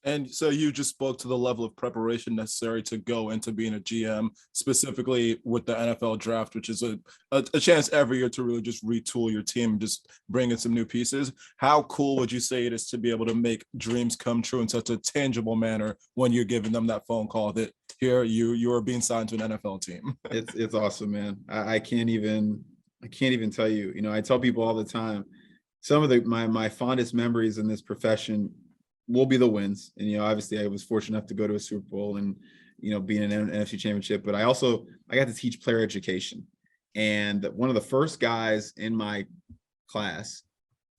And so you just spoke to the level of preparation necessary to go into being a GM, specifically with the NFL draft, which is a chance every year to really just retool your team and just bring in some new pieces. How cool would you say it is to be able to make dreams come true in such a tangible manner when you're giving them that phone call that here you are being signed to an NFL team? It's awesome, man. I can't even tell you. You know, I tell people all the time, some of my fondest memories in this profession will be the wins. And, you know, obviously I was fortunate enough to go to a Super Bowl and, you know, be in an NFC championship, but I got to teach player education. And one of the first guys in my class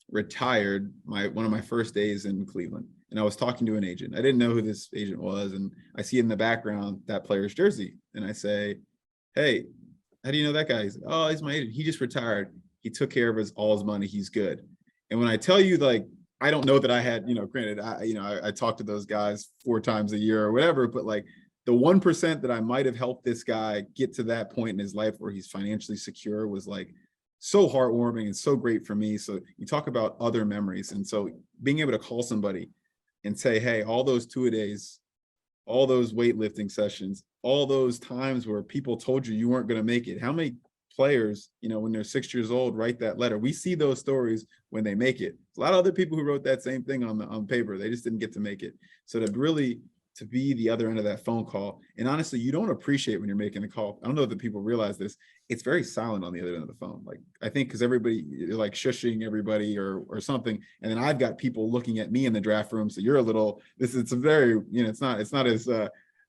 retired one of my first days in Cleveland. And I was talking to an agent. I didn't know who this agent was. And I see in the background that player's jersey. And I say, hey, how do you know that guy? He's like, oh, he's my agent. He just retired. He took care of all his money. He's good. And when I tell you, like, I don't know that I had, you know, granted, I talk to those guys 4 times a year or whatever, but like the 1% that I might have helped this guy get to that point in his life where he's financially secure was like so heartwarming and so great for me. So you talk about other memories. And so being able to call somebody and say, hey, all those 2-a-days, all those weightlifting sessions, all those times where people told you weren't going to make it. How many players, you know, when they're 6 years old, write that letter? We see those stories when they make it. There's a lot of other people who wrote that same thing on paper. They just didn't get to make it. So to be the other end of that phone call. And honestly, you don't appreciate when you're making a call. I don't know if the people realize this. It's very silent on the other end of the phone. Like, I think because everybody, you're like shushing everybody or something. And then I've got people looking at me in the draft room. So you're it's a very, you know, it's not as,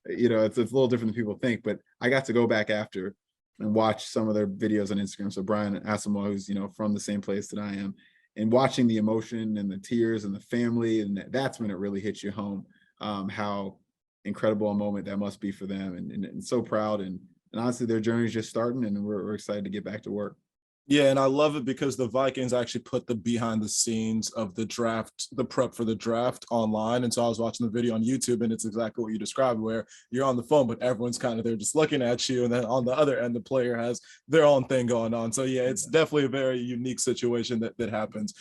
you know, it's a little different than people think, but I got to go back after and watch some of their videos on Instagram. So Brian Asamoah, who's, you know, from the same place that I am, and watching the emotion and the tears and the family. And that's when it really hits you home. How incredible a moment that must be for them, and so proud, and honestly their journey is just starting, and we're excited to get back to work. Yeah, and I love it because the Vikings actually put the behind the scenes of the draft, the prep for the draft online. And so I was watching the video on YouTube, and it's exactly what you described, where you're on the phone, but everyone's kind of there just looking at you. And then on the other end, the player has their own thing going on. So yeah, it's definitely a very unique situation that happens.